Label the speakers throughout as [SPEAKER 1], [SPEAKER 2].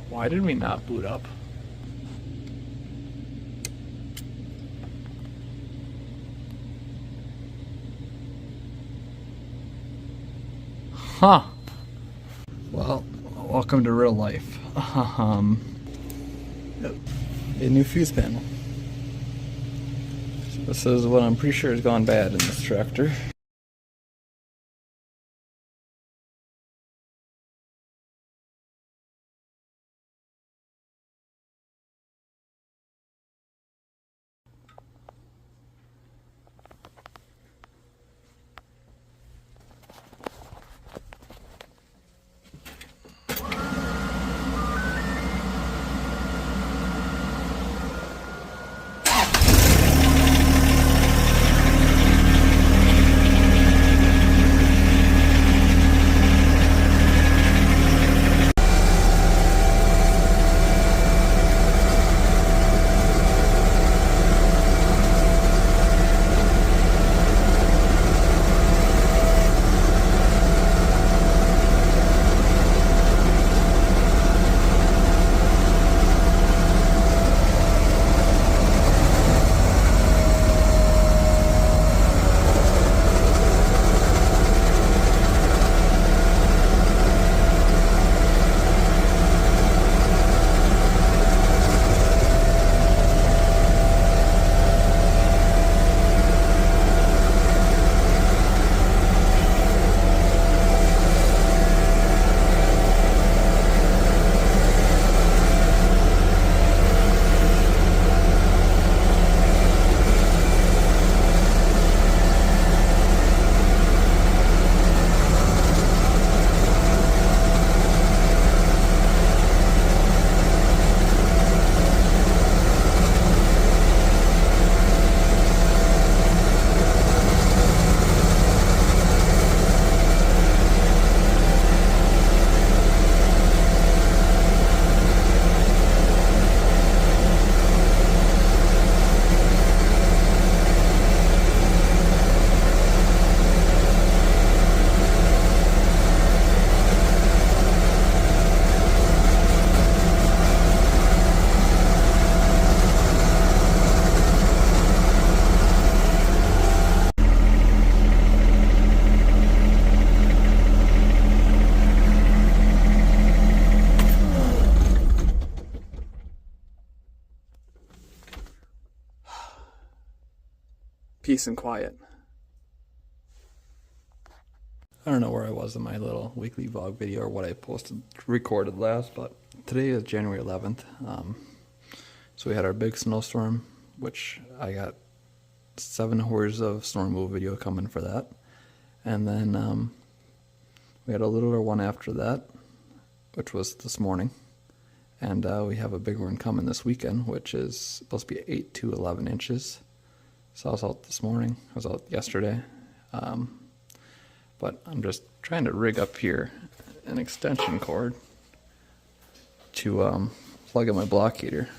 [SPEAKER 1] Why did we not boot up? Huh. Well, welcome to real life. A new fuse panel. This is what I'm pretty sure has gone bad in this tractor. Peace and quiet. I don't know where I was in my little weekly vlog video or what I recorded last, but today is January 11th. So we had our big snowstorm, which I got 7 hours of snow removal video coming for that. And then we had a littler one after that, which was this morning. And we have a big one coming this weekend, which is supposed to be 8 to 11 inches. So I was out this morning, I was out yesterday, but I'm just trying to rig up here an extension cord to plug in my block heater.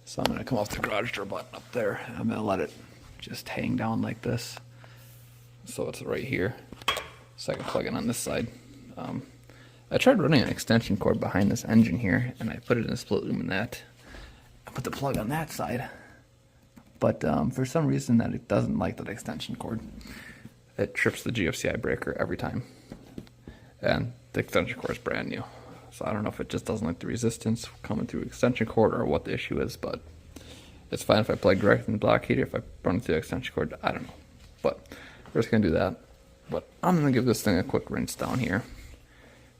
[SPEAKER 1] So I'm going to come off the garage door button up there, and I'm going to let it just hang down like this, so it's right here, so I can plug it on this side. I tried running an extension cord behind this engine here, and I put it in a split luminette. I put the plug on that side. But for some reason that it doesn't like that extension cord. It trips the GFCI breaker every time. And the extension cord is brand new. So I don't know if it just doesn't like the resistance coming through extension cord or what the issue is, but it's fine if I plug directly in the block heater. If I run it through the extension cord, I don't know. But we're just going to do that. But I'm going to give this thing a quick rinse down here,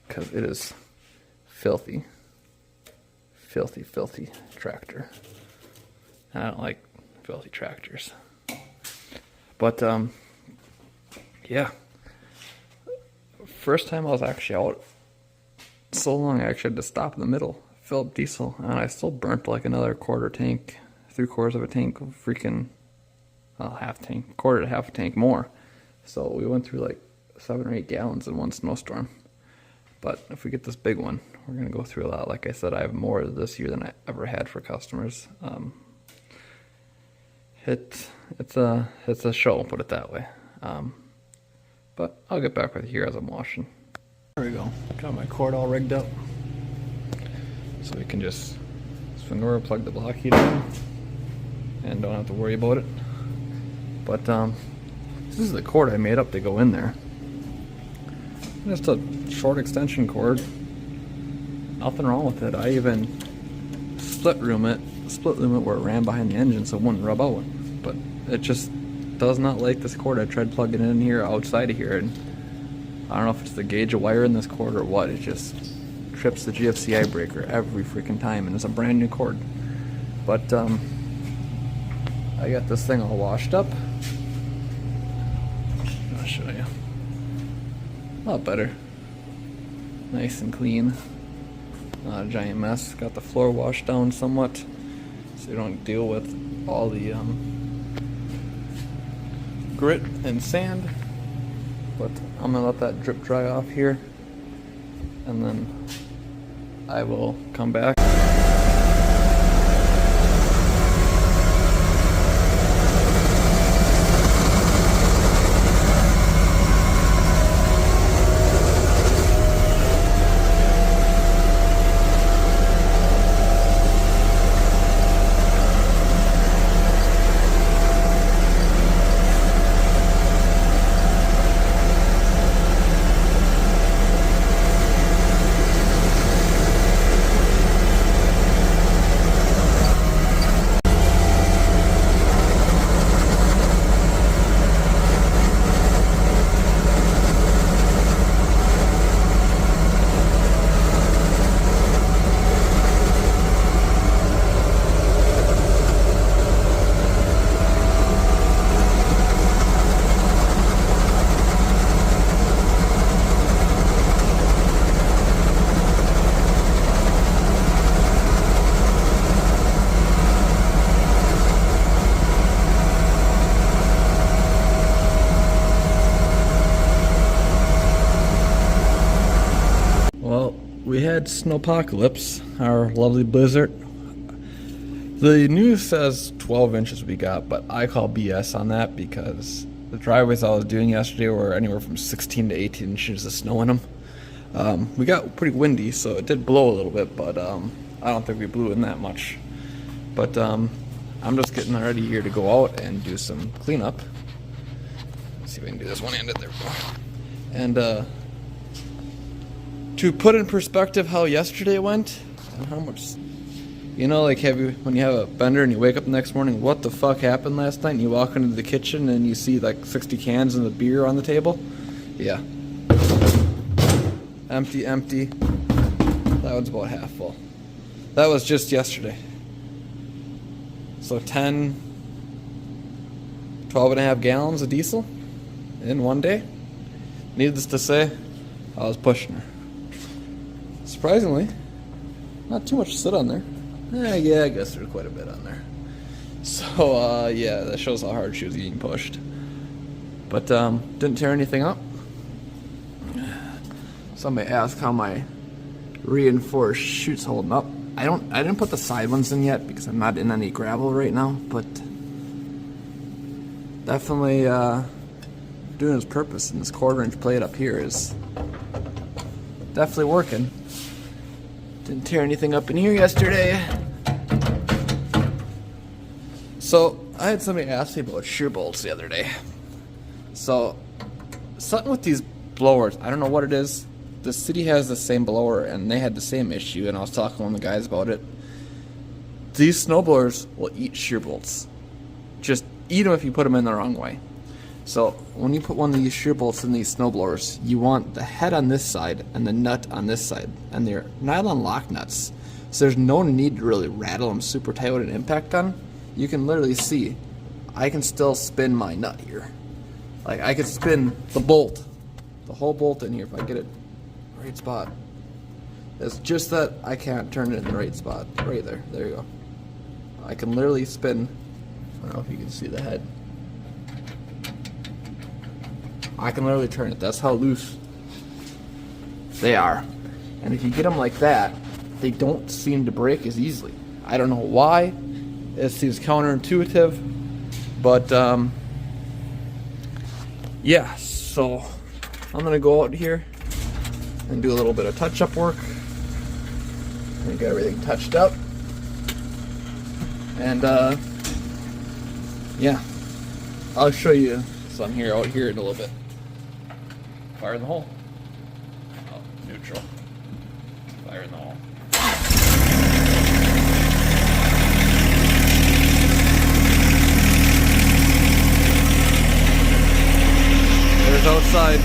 [SPEAKER 1] because it is filthy. Filthy, filthy tractor. And I don't like filthy tractors. But yeah, first time I was actually out so long I actually had to stop in the middle, fill up diesel, and I still burnt like another quarter tank, 3/4 of a tank of freaking, well, half tank, quarter to half a tank more. So we went through like 7 or 8 gallons in one snowstorm. But if we get this big one, we're gonna go through a lot. Like I said, I have more this year than I ever had for customers. It's a show, put it that way. But I'll get back with you here as I'm washing. There we go. Got my cord all rigged up. so we can just swing over, plug the block heater in, and don't have to worry about it. But this is the cord I made up to go in there. Just a short extension cord. Nothing wrong with it. I even split room it where it ran behind the engine so it wouldn't rub out. But it just does not like this cord. I tried plugging it in here outside of here, and I don't know if it's the gauge of wire in this cord or what. It just trips the GFCI breaker every freaking time, and it's a brand new cord. But I got this thing all washed up. I'll show you. A lot better. Nice and clean. Not a giant mess. Got the floor washed down somewhat, so you don't deal with all the grit and sand. But I'm gonna let that drip dry off here, and then I will come back. We had snowpocalypse, our lovely blizzard. The news says 12 inches we got, but I call BS on that because the driveways I was doing yesterday were anywhere from 16 to 18 inches of snow in them. We got pretty windy, so it did blow a little bit, but I don't think we blew in that much. But I'm just getting ready here to go out and do some cleanup. Let's see if I can do this one-handed. There we go. And to put in perspective how yesterday went and how much, you know, like when you have a bender and you wake up the next morning, what the fuck happened last night, and you walk into the kitchen and you see like 60 cans of the beer on the table? Yeah. Empty. That one's about half full. That was just yesterday. So 12 and a half gallons of diesel in one day. Needless to say, I was pushing her. Surprisingly, not too much to sit on there. Yeah, I guess there's quite a bit on there. So, yeah, that shows how hard she was getting pushed. But, didn't tear anything up. Somebody asked how my reinforced chute's holding up. I didn't put the side ones in yet because I'm not in any gravel right now, but definitely doing its purpose, and this 1/4-inch plate up here is definitely working. Didn't tear anything up in here yesterday. So I had somebody ask me about shear bolts the other day. So something with these blowers, I don't know what it is. The city has the same blower and they had the same issue, and I was talking to one of the guys about it. These snowblowers will eat shear bolts. Just eat them if you put them in the wrong way. So when you put one of these shear bolts in these snowblowers, you want the head on this side and the nut on this side, and they're nylon lock nuts, so there's no need to really rattle them super tight with an impact gun. You can literally see I can still spin my nut here. Like I could spin the bolt, the whole bolt in here if I get it right spot. It's just that I can't turn it in the right spot. Right there. There you go. I can literally spin. I don't know if you can see the head. I can literally turn it. That's how loose they are. And if you get them like that, they don't seem to break as easily. I don't know why. It seems counterintuitive. But, yeah. So, I'm going to go out here and do a little bit of touch-up work. We got everything touched up. And yeah, I'll show you some here out here in a little bit. Fire in the hole. Oh, neutral. Fire in the hole. There's outside.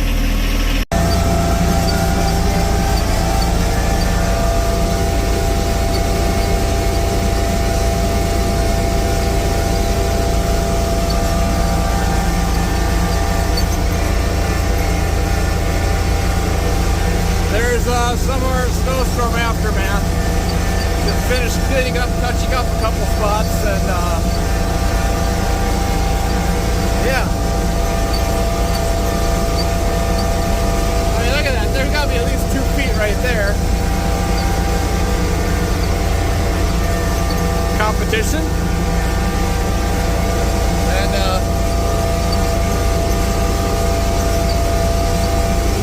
[SPEAKER 1] Some more snowstorm aftermath. Just finished cleaning up, touching up a couple spots, and yeah. I mean, look at that. There's got to be at least 2 feet right there. Competition. And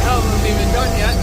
[SPEAKER 1] hell, it wasn't even done yet.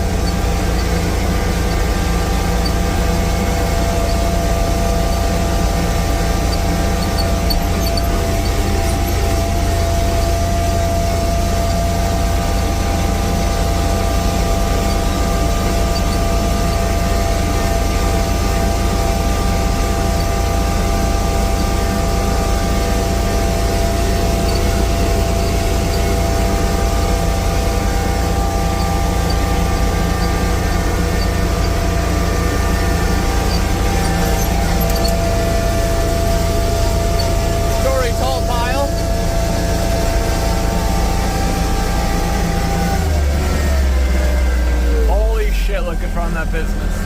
[SPEAKER 1] Looking from that business.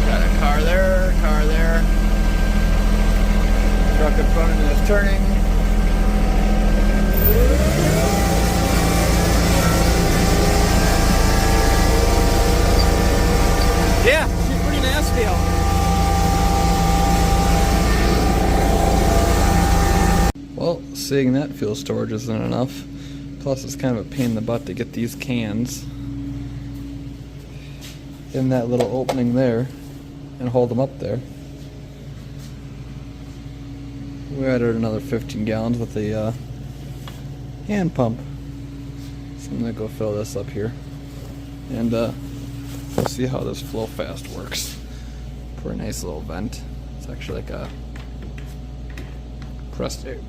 [SPEAKER 1] Got a car there, truck in front of me is turning. Yeah, she's pretty nasty out. Well, seeing that fuel storage isn't enough. Plus, it's kind of a pain in the butt to get these cans in that little opening there and hold them up there. We added another 15 gallons with a hand pump. So I'm going to go fill this up here. And we'll see how this flow fast works. For a nice little vent. It's actually like a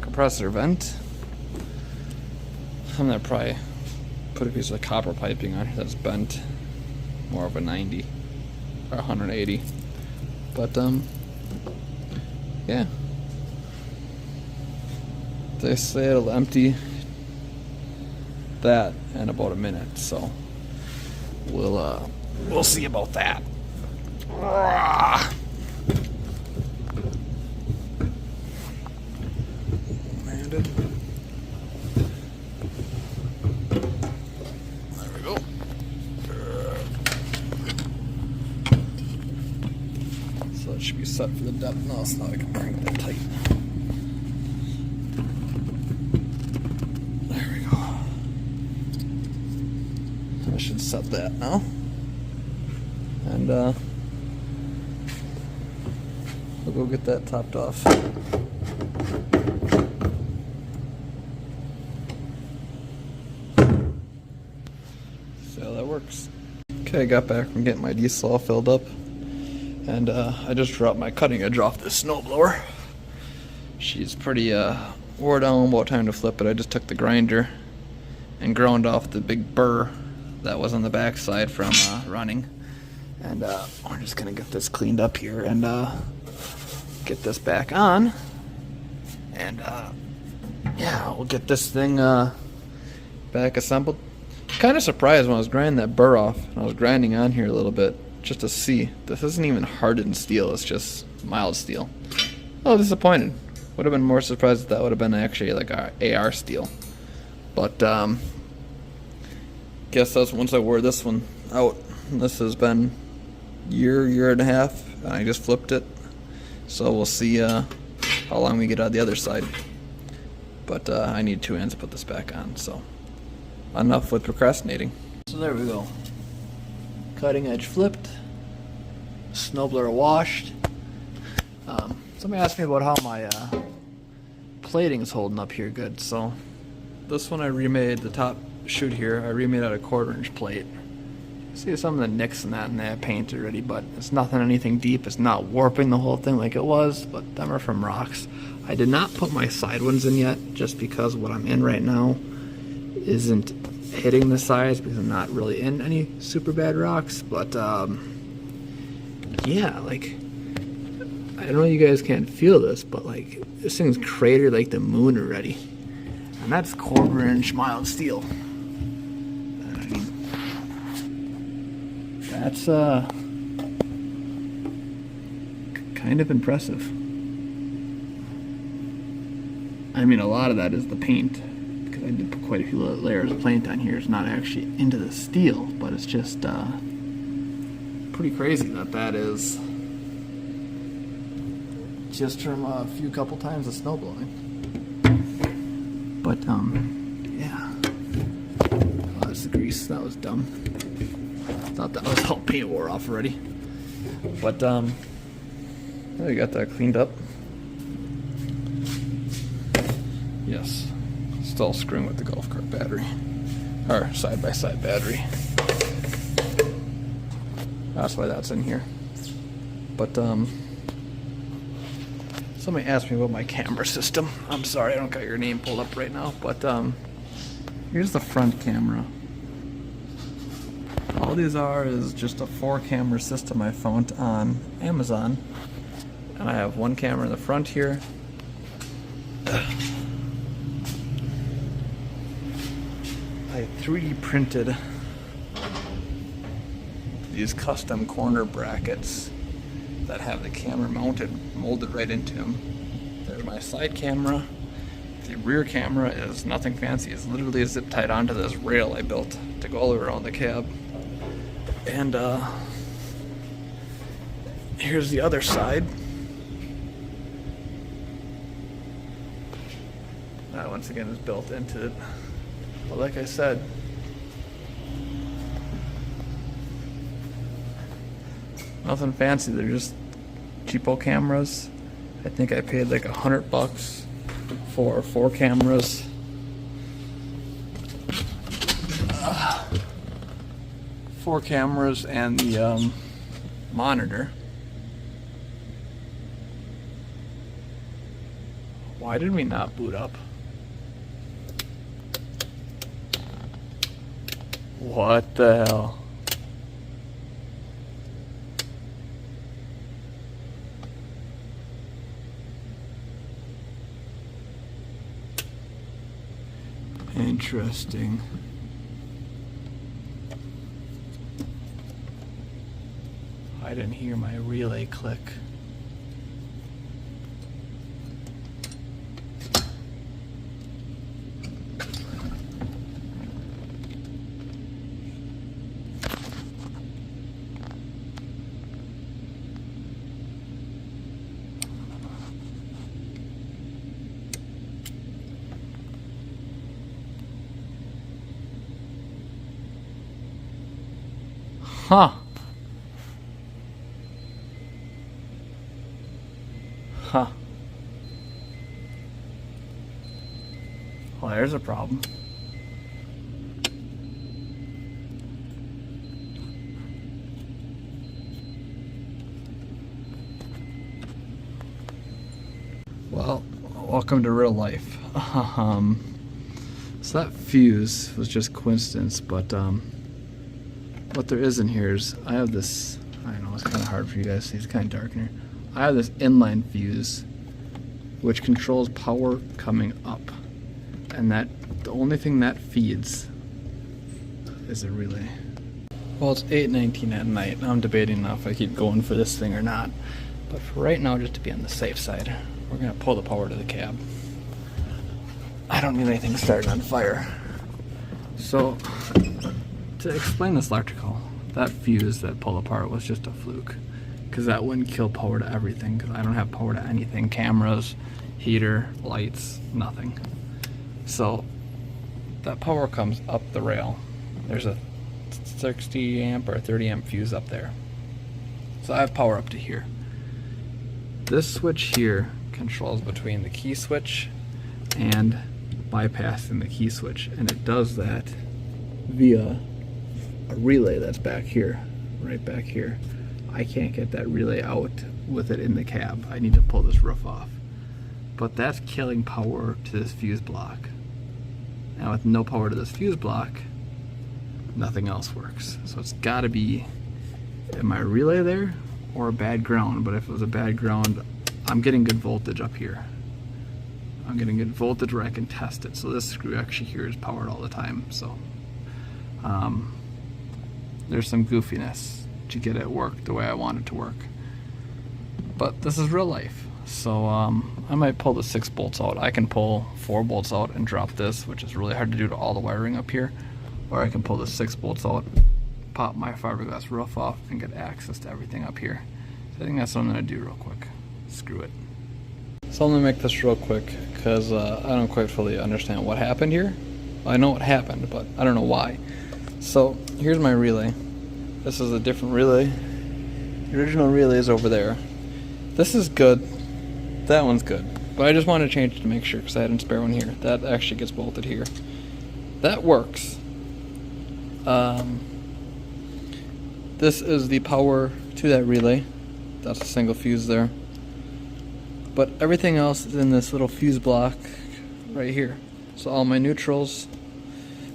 [SPEAKER 1] compressor vent. I'm gonna probably put a piece of copper piping on here that's bent, more of a 90 or 180. But yeah, they say it'll empty that in about a minute, so we'll see about that. Landed. Should be set for the depth now, so now I can bring it tight. There we go. I should set that now. And we'll go get that topped off. See how that works. Okay, I got back from getting my diesel all filled up. And I just dropped my cutting edge off this snowblower. She's pretty wore down, about time to flip it. I just took the grinder and ground off the big burr that was on the backside from running. And we're just gonna get this cleaned up here and get this back on. And yeah, we'll get this thing back assembled. Kind of surprised when I was grinding that burr off. I was grinding on here a little bit just to see. This isn't even hardened steel, it's just mild steel. Oh, disappointed. Would have been more surprised if that would have been actually like our AR steel. But guess that's once I wore this one out. This has been year and a half, and I just flipped it. So we'll see how long we get on the other side. But I need 2 ends to put this back on, so enough with procrastinating. So there we go. cutting edge flipped, snowblower washed. Somebody asked me about how my plating is holding up here good. So this one I remade, the top chute here, I remade out of 1/4" plate. See some of the nicks in that, and I painted already, but it's nothing anything deep. It's not warping the whole thing like it was, but them are from rocks. I did not put my side ones in yet, just because what I'm in right now isn't hitting the sides, because I'm not really in any super bad rocks. But yeah, like, I don't know, you guys can't feel this, but like, this thing's cratered like the moon already, and that's 1/4" mild steel. I mean, that's kind of impressive. I mean, a lot of that is the paint, because I did put quite a few layers of paint on here. It's not actually into the steel, but it's just pretty crazy that that is just from a couple times of snow blowing. But yeah. Oh, that's the grease. That was dumb. Thought that was all paint wore off already. But we got that cleaned up. Yes, still screwing with the golf cart battery, or side-by-side battery. That's why that's in here. But somebody asked me about my camera system. I'm sorry, I don't got your name pulled up right now, but here's the front camera. All these are is just a 4-camera system I found on Amazon, and I have one camera in the front here. I 3D printed these custom corner brackets that have the camera molded right into them. There's my side camera. The rear camera is nothing fancy. It's literally zip tied onto this rail I built to go all around the cab. And here's the other side. That once again is built into it. But like I said, nothing fancy. They're just cheapo cameras. I think I paid like $100 for 4 cameras. 4 cameras and the monitor. Why did we not boot up? What the hell? Interesting. I didn't hear my relay click. Huh. Huh. Well, there's a problem. Well, welcome to real life. So that fuse was just coincidence, but what there is in here is I have this, I know it's kind of hard for you guys to see, it's kind of dark in here. I have this inline fuse which controls power coming up, and that the only thing that feeds is a relay. Well, it's 8:19 at night. I'm debating now if I keep going for this thing or not, but for right now, just to be on the safe side, we're gonna pull the power to the cab. I don't need anything starting on fire. So to explain this electrical, that fuse that pulled apart was just a fluke, because that wouldn't kill power to everything, because I don't have power to anything. Cameras, heater, lights, nothing. So that power comes up the rail. There's a 60 amp or 30 amp fuse up there. So I have power up to here. This switch here controls between the key switch and bypassing the key switch, and it does that via a relay that's back here, right back here. I can't get that relay out with it in the cab. I need to pull this roof off. But that's killing power to this fuse block. Now with no power to this fuse block, nothing else works. So it's gotta be my relay there or a bad ground. But if it was a bad ground, I'm getting good voltage up here. I'm getting good voltage where I can test it. So this screw actually here is powered all the time. So there's some goofiness to get it work the way I want it to work. But this is real life. So I might pull the 6 bolts out. I can pull 4 bolts out and drop this, which is really hard to do to all the wiring up here. Or I can pull the 6 bolts out, pop my fiberglass roof off, and get access to everything up here. So I think that's what I'm gonna do real quick. Screw it. So I'm gonna make this real quick because I don't quite fully understand what happened here. I know what happened, but I don't know why. So here's my relay. This is a different relay. The original relay is over there. This is good. That one's good. But I just want to change it to make sure because I had a spare one here. That actually gets bolted here. That works. This is the power to that relay. That's a single fuse there. But everything else is in this little fuse block right here. So all my neutrals.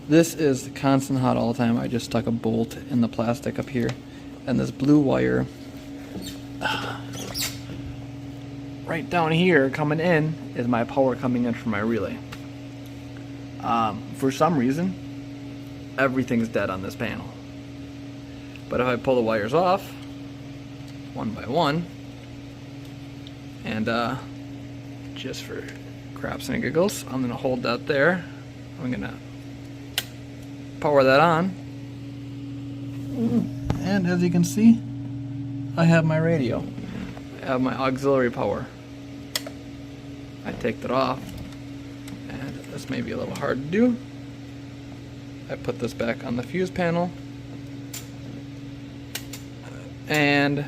[SPEAKER 1] This is constant hot all the time. I just stuck a bolt in the plastic up here. And this blue wire right down here coming in is my power coming in from my relay. For some reason, everything's dead on this panel. But if I pull the wires off, one by one, and just for craps and giggles, I'm gonna hold that there. I'm gonna power that on. And as you can see, I have my radio. I have my auxiliary power. I take that off, and this may be a little hard to do. I put this back on the fuse panel, and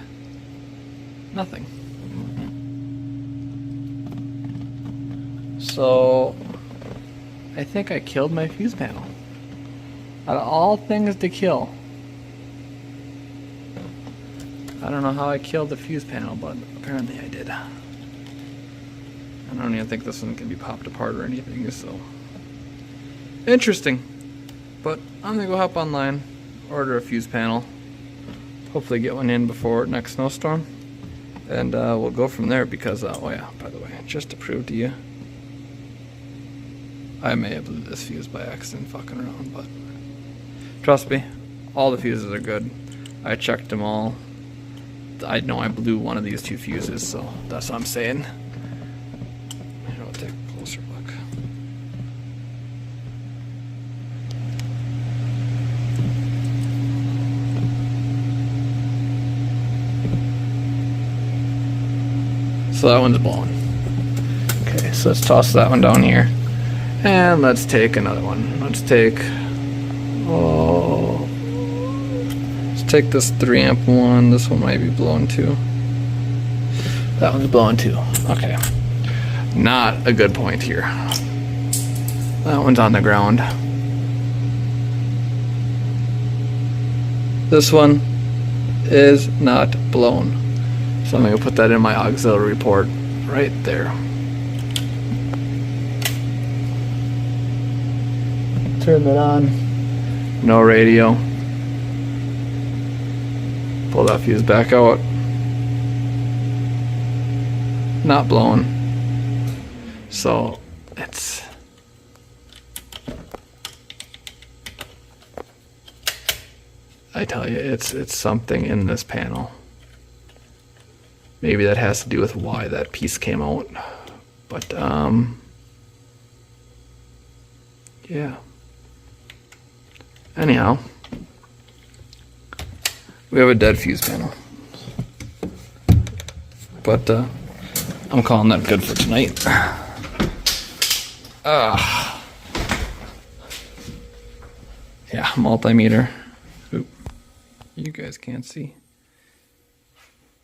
[SPEAKER 1] nothing. So I think I killed my fuse panel. Out of all things to kill, I don't know how I killed the fuse panel, but apparently I did. I don't even think this one can be popped apart or anything, so interesting. But I'm gonna go hop online, order a fuse panel, hopefully get one in before next snowstorm, and we'll go from there because, oh yeah, by the way, just to prove to you, I may have blew this fuse by accident fucking around, but trust me, all the fuses are good. I checked them all. I know I blew one of these 2 fuses, so that's what I'm saying. Here, I'll take a closer look. So that one's blown. Okay, so let's toss that one down here. And let's take another one. Let's take, take this 3 amp one. This one might be blown too. That one's blown too. Okay. Not a good point here. That one's on the ground. This one is not blown. So I'm going to put that in my auxiliary port right there. Turn that on. No radio. Pull that fuse back out. Not blown. So it's I tell you, it's something in this panel. Maybe that has to do with why that piece came out. But yeah. Anyhow, we have a dead fuse panel. But I'm calling that good for tonight. Yeah, multimeter. Oop. You guys can't see.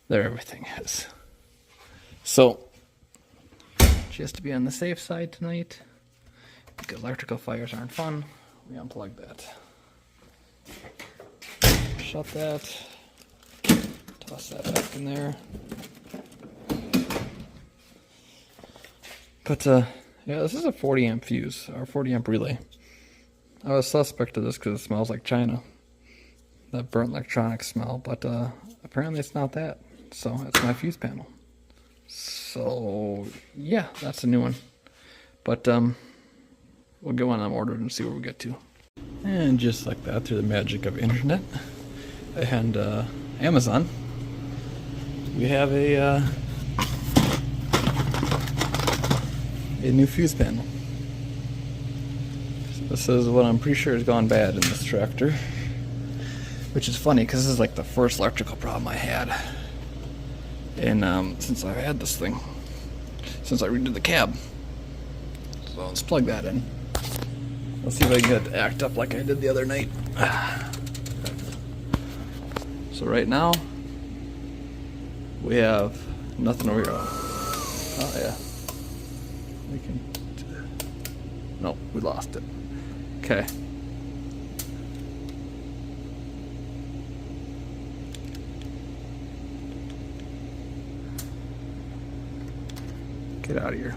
[SPEAKER 1] There everything is. So, just to be on the safe side tonight, because electrical fires aren't fun, we unplug that. Shut that. Toss that back in there. But, yeah, this is a 40 amp fuse, or 40 amp relay. I was suspect of this because it smells like China. That burnt electronics smell, but apparently it's not that. So it's my fuse panel. So yeah, that's a new one. But we'll get one of them ordered and see where we get to. And just like that, through the magic of internet and Amazon, we have a new fuse panel. So this is what I'm pretty sure has gone bad in this tractor. Which is funny because this is like the first electrical problem I had. And since I've had this thing, since I redid the cab. So let's plug that in. Let's see if I can get it to act up like I did the other night. So right now, we have nothing over here. Oh yeah. We can, no, we lost it. Okay. Get out of here.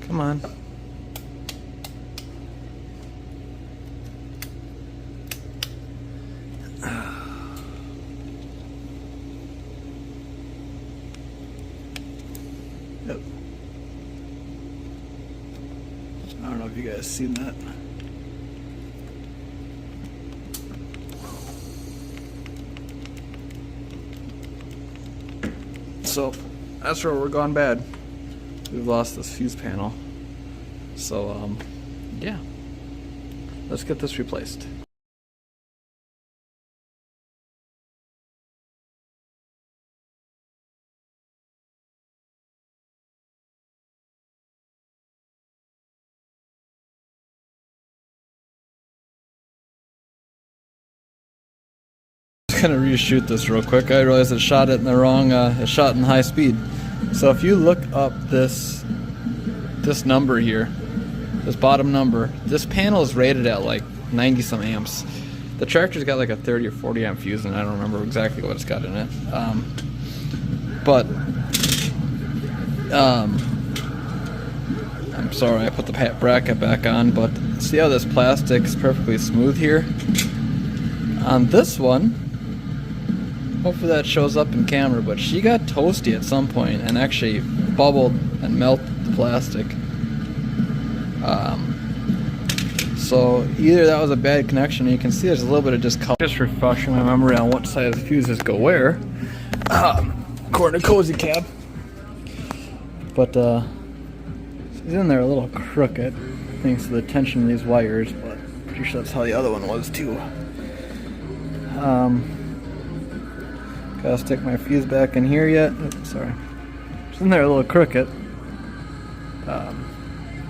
[SPEAKER 1] Come on. Yep. I don't know if you guys seen that. So that's where we're gone bad. We've lost this fuse panel. So yeah, let's get this replaced. Gonna reshoot this real quick. I realized I shot it in the wrong, I shot in high speed. So if you look up this number here, this bottom number, this panel is rated at like 90 some amps. The tractor's got like a 30 or 40 amp fuse, and I don't remember exactly what it's got in it. I'm sorry I put the bracket back on, but see how this plastic's perfectly smooth here? On this one, hopefully that shows up in camera, but she got toasty at some point and actually bubbled and melted the plastic. So either that was a bad connection, and you can see there's a little bit of discolor. Just refreshing my memory on what side of the fuses go where, according to Cozy Cab. But she's in there a little crooked, thanks to the tension of these wires, but pretty sure that's how the other one was too. Gotta stick my fuse back in here yet. Oops, sorry. It's in there a little crooked.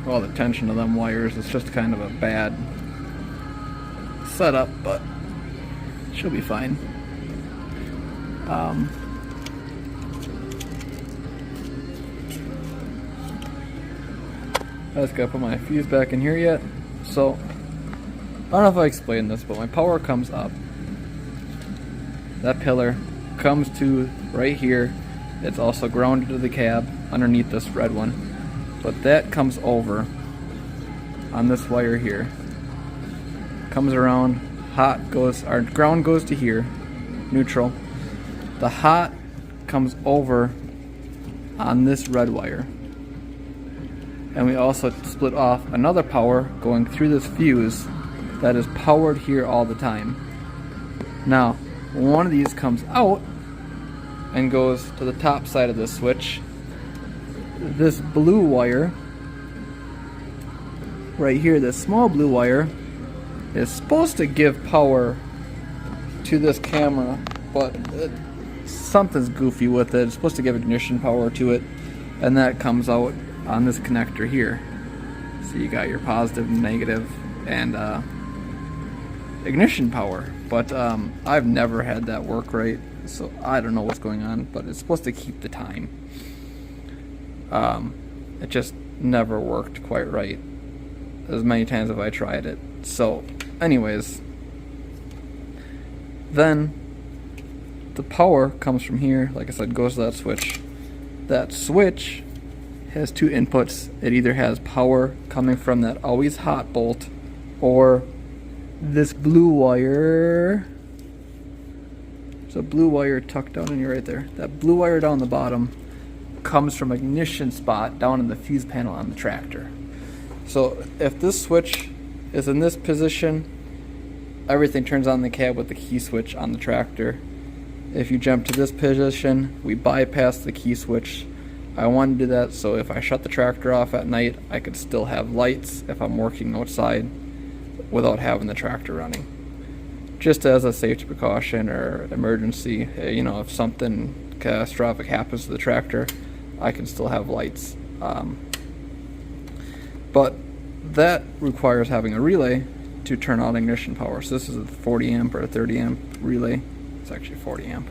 [SPEAKER 1] All the tension of them wires, it's just kind of a bad setup, but she'll be fine. I just gotta put my fuse back in here yet. So, I don't know if I explained this, but my power comes up. That pillar comes to right here. It's also grounded to the cab underneath this red one. But that comes over on this wire here. Comes around, hot goes, our ground goes to here, neutral. The hot comes over on this red wire. And we also split off another power going through this fuse that is powered here all the time. Now, one of these comes out and goes to the top side of this switch. This blue wire right here, this small blue wire, is supposed to give power to this camera, but something's goofy with it. It's supposed to give ignition power to it. and that comes out on this connector here. So you got your positive, negative, and ignition power. But I've never had that work right, so I don't know what's going on, but it's supposed to keep the time. It just never worked quite right as many times as I tried it. So anyways, then the power comes from here, like I said, goes to that switch. That switch has two inputs. It either has power coming from that always hot bolt, or this blue wire. There's a blue wire tucked down in here right there. That blue wire down the bottom comes from ignition spot down in the fuse panel on the tractor. So if this switch is in this position, everything turns on the cab with the key switch on the tractor. If you jump to this position, we bypass the key switch. I want to do that so if I shut the tractor off at night, I could still have lights if I'm working outside without having the tractor running. Just as a safety precaution or emergency, you know, if something catastrophic happens to the tractor, I can still have lights. But that requires having a relay to turn on ignition power. So this is a 40 amp or a 30 amp relay. It's actually 40 amp.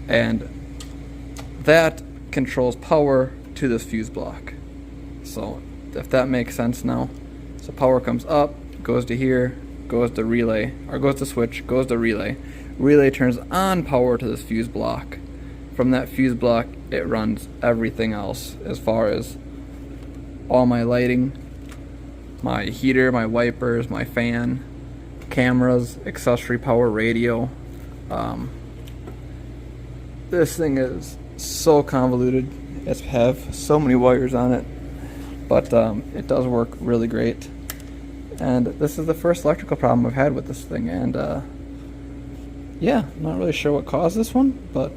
[SPEAKER 1] And that controls power to this fuse block. So if that makes sense now. So power comes up, goes to here, goes to relay, or goes to switch, goes to relay. Relay turns on power to this fuse block. From that fuse block, it runs everything else as far as all my lighting, my heater, my wipers, my fan, cameras, accessory power, radio. This thing is so convoluted. It's have so many wires on it, but it does work really great. And this is the first electrical problem I've had with this thing, and yeah, I'm not really sure what caused this one, but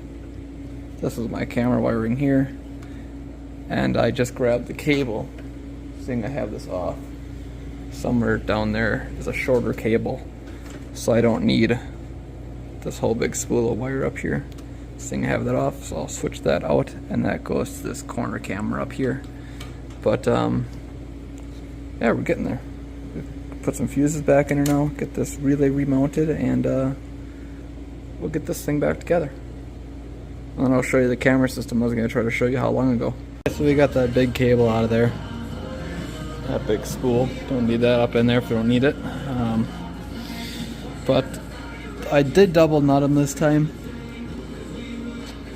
[SPEAKER 1] this is my camera wiring here, and I just grabbed the cable, seeing I have this off. Somewhere down there is a shorter cable, so I don't need this whole big spool of wire up here. Seeing I have that off, so I'll switch that out, and that goes to this corner camera up here. But yeah, we're getting there. Put some fuses back in here now, get this relay remounted, and we'll get this thing back together. And then I'll show you the camera system I was going to try to show you how long ago. So we got that big cable out of there. That big spool. Don't need that up in there if we don't need it. But I did double nut them this time.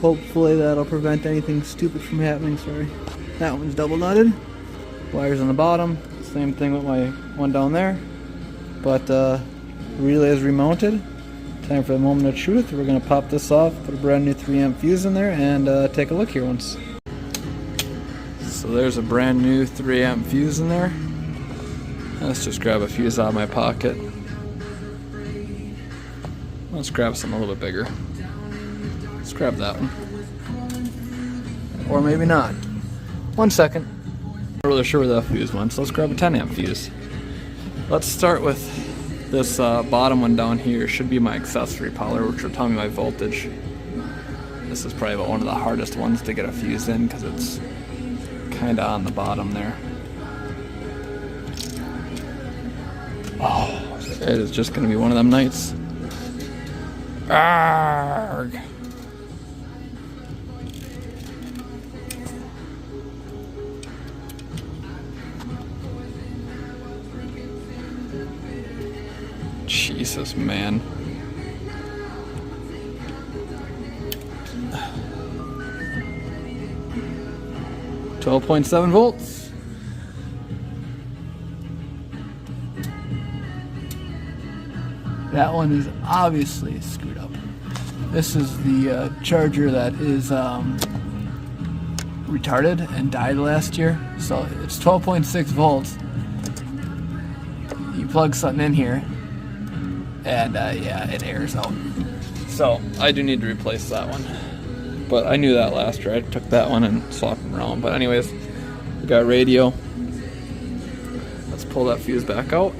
[SPEAKER 1] Hopefully that'll prevent anything stupid from happening. Sorry. That one's double nutted. Wires on the bottom. Same thing with my one down there. But relay is remounted. Time for the moment of truth. We're going to pop this off, put a brand new 3 amp fuse in there, and take a look here once. So there's a brand new 3 amp fuse in there. Let's just grab a fuse out of my pocket. Let's grab some a little bit bigger. Let's grab that one. Or maybe not. 1 second. I'm not really sure where that fuse went, so let's grab a 10 amp fuse. Let's start with this bottom one down here. Should be my accessory power, which will tell me my voltage. This is probably one of the hardest ones to get a fuse in because it's kind of on the bottom there. Oh, it is just going to be one of them nights. Arrgh. Jesus, man. $12.7 volts. That one is obviously screwed up. This is the charger that is retarded and died last year. So it's 12.6 volts. You plug something in here, and yeah, it airs out. So I do need to replace that one. But I knew that last year. I took that one and swapped them around. But anyways, we got radio. Let's pull that fuse back out.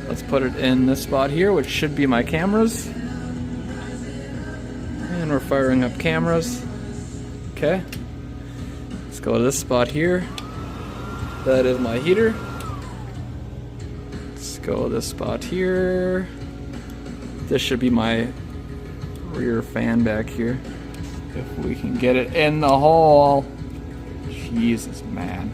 [SPEAKER 1] Let's put it in this spot here, which should be my cameras. And we're firing up cameras. Okay. Let's go to this spot here. That is my heater. Let's go to this spot here. This should be my rear fan back here. If we can get it in the hole. Jesus, man.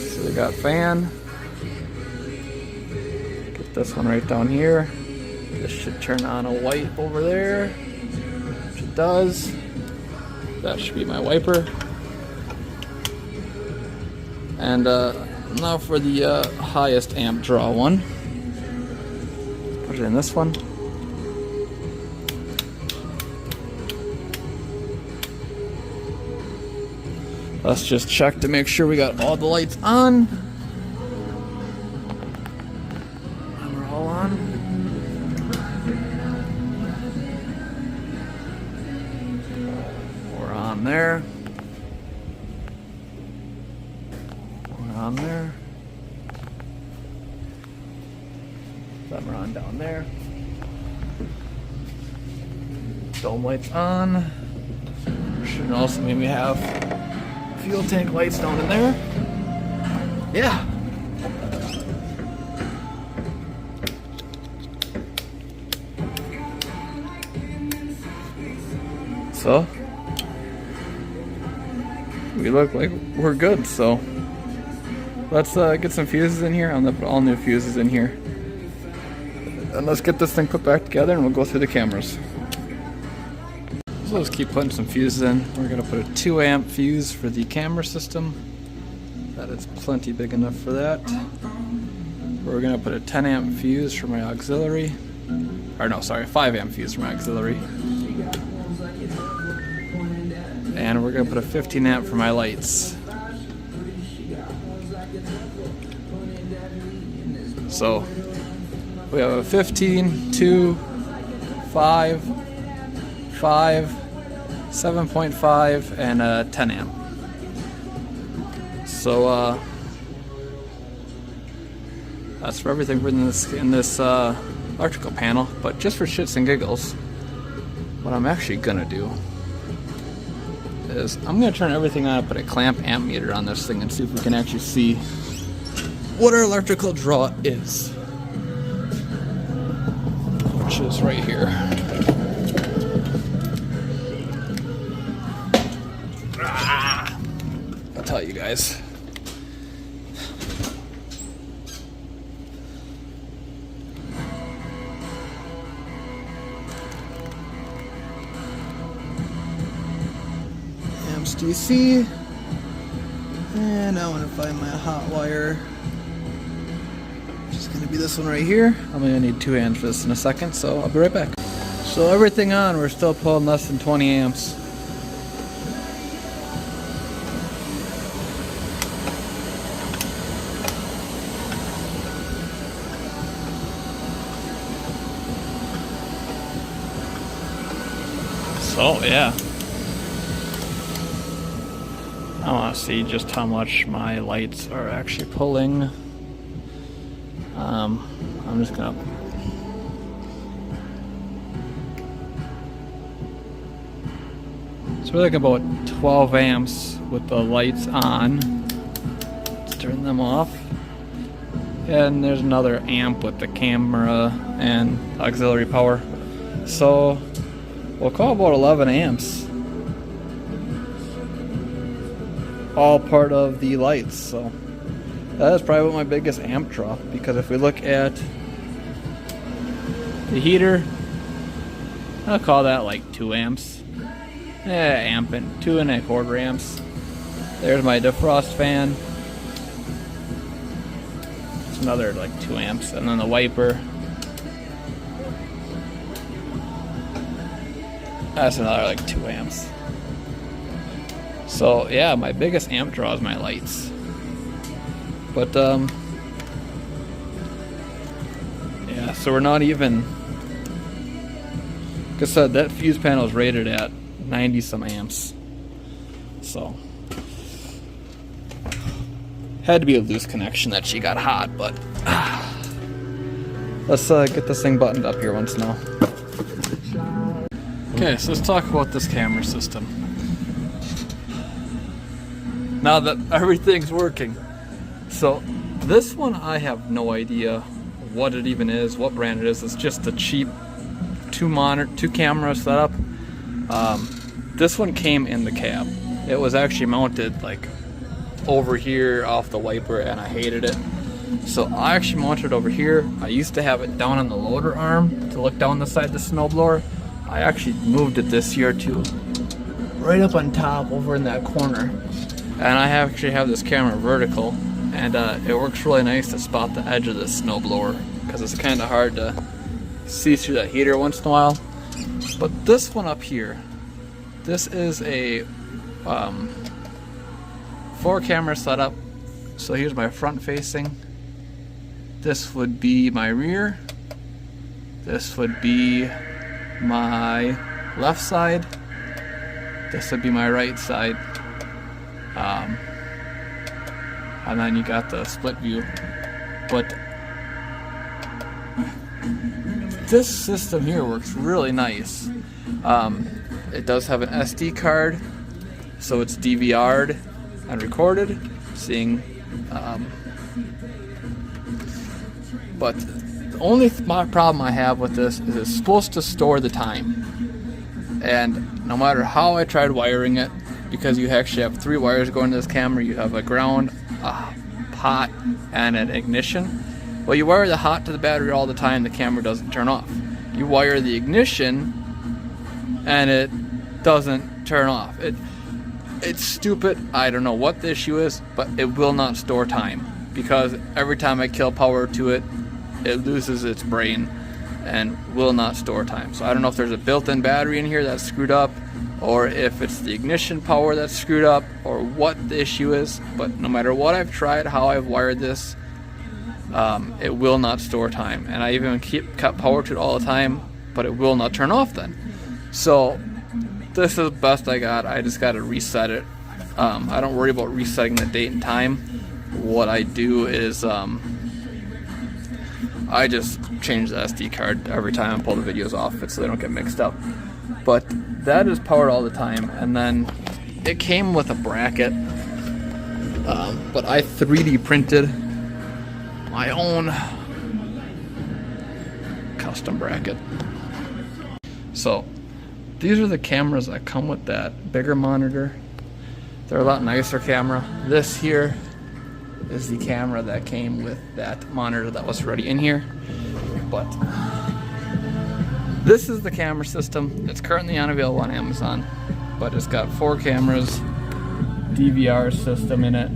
[SPEAKER 1] So we got fan. Get this one right down here. This should turn on a white over there, which it does. That should be my wiper. And now for the highest amp draw one. Put it in this one. Let's just check to make sure we got all the lights on. And we're all on. We're on there. We're on there. Then we're on down there. Dome lights on. Should also maybe have fuel tank lights down in there. Yeah. So we look like we're good, so let's get some fuses in here. I'm gonna put all new fuses in here. And let's get this thing put back together and we'll go through the cameras. So let's keep putting some fuses in. We're gonna put a 2 amp fuse for the camera system. That is plenty big enough for that. We're gonna put a 10 amp fuse for my auxiliary. Or no, sorry, 5 amp fuse for my auxiliary. And we're gonna put a 15 amp for my lights. So we have a 15, 2, 5, 5, 7.5, and a 10 amp. So that's for everything in this electrical panel. But just for shits and giggles, what I'm actually gonna do is I'm gonna turn everything on, put a clamp amp meter on this thing, and see if we can actually see what our electrical draw is, which is right here. I'll tell you guys. Amps DC. And I want to find my hot wire, which is going to be this one right here. I'm going to need 2 amps for this in a second, so I'll be right back. So everything on, we're still pulling less than 20 amps. So yeah, I want to see just how much my lights are actually pulling. I'm just gonna so we're like about 12 amps with the lights on. Let's turn them off. And there's another amp with the camera and auxiliary power. So we'll call about 11 amps. All part of the lights. So that is probably my biggest amp draw, because if we look at the heater, I'll call that like 2 amps. Amp and 2¼ amps. There's my defrost fan. It's another like 2 amps, and then the wiper. That's another like 2 amps. So yeah, my biggest amp draw is my lights. But yeah, so we're not even, like I said, that fuse panel is rated at 90 some amps. So had to be a loose connection that she got hot, but let's get this thing buttoned up here once now. Okay, so let's talk about this camera system. Now that everything's working. So this one, I have no idea what it even is, what brand it is. It's just a cheap two camera setup. This one came in the cab. It was actually mounted like over here off the wiper, and I hated it. So I actually mounted it over here. I used to have it down on the loader arm to look down the side of the snowblower. I actually moved it this year to right up on top over in that corner. And I actually have this camera vertical, and it works really nice to spot the edge of the snowblower because it's kind of hard to see through that heater once in a while. But this one up here, this is a 4-camera setup. So here's my front facing. This would be my rear. This would be my left side. This would be my right side. And then you got the split view. But this system here works really nice. It does have an SD card, so it's DVR'd and recorded, seeing. But the only problem I have with this is it's supposed to store the time. And no matter how I tried wiring it, because you actually have 3 wires going to this camera, you have a ground, a hot, and an ignition. Well, you wire the hot to the battery all the time, the camera doesn't turn off. You wire the ignition, and it doesn't turn off. It's stupid. I don't know what the issue is, but it will not store time, because every time I kill power to it, it loses its brain and will not store time. So I don't know if there's a built-in battery in here that's screwed up, or if it's the ignition power that's screwed up, or what the issue is. But no matter what I've tried, how I've wired this, it will not store time. And I even cut power to it all the time, but it will not turn off then. So this is the best I got. I just got to reset it. I don't worry about resetting the date and time. What I do is I just change the SD card every time I pull the videos off it so they don't get mixed up. But that is powered all the time. And then it came with a bracket, but I 3D printed my own custom bracket. So these are the cameras that come with that bigger monitor. They're a lot nicer camera. This here is the camera that came with that monitor that was already in here. But this is the camera system. It's currently unavailable on Amazon, but it's got 4 cameras, DVR system in it.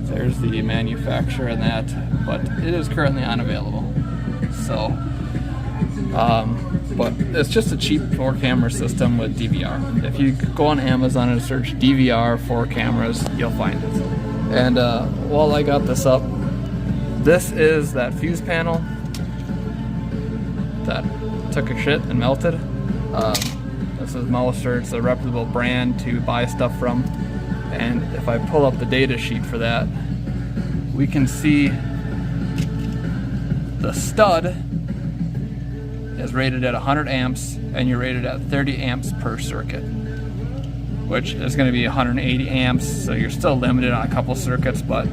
[SPEAKER 1] There's the manufacturer in that, but it is currently unavailable. So, but it's just a cheap 4-camera system with DVR. If you go on Amazon and search DVR 4 cameras, you'll find it. And while I got this up, this is that fuse panel that took a shit and melted. This is Mouser. It's a reputable brand to buy stuff from. And if I pull up the data sheet for that, we can see the stud is rated at 100 amps and you're rated at 30 amps per circuit, which is going to be 180 amps, so you're still limited on a couple circuits. But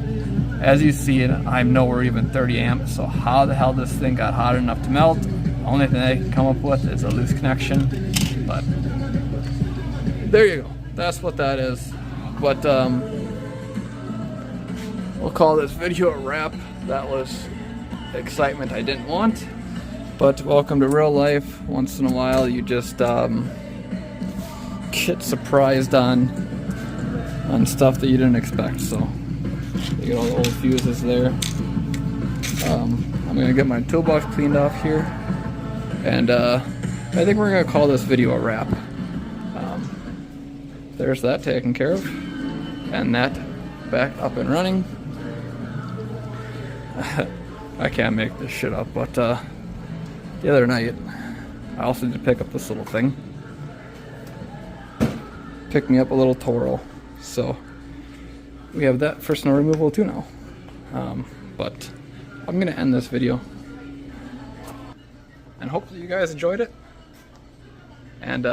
[SPEAKER 1] as you see it, I'm nowhere even 30 amps. So how the hell this thing got hot enough to melt? The only thing I can come up with is a loose connection. But there you go. That's what that is. But we'll call this video a wrap. That was excitement I didn't want. But welcome to real life. Once in a while you just get surprised on stuff that you didn't expect. So you get all the old fuses there. I'm gonna get my toolbox cleaned off here, and I think we're gonna call this video a wrap. There's that taken care of, and that back up and running. I can't make this shit up, but the other night I also did pick up this little thing. Picked me up a little Toro. So we have that for snow removal too now. But I'm gonna end this video, and hopefully you guys enjoyed it. And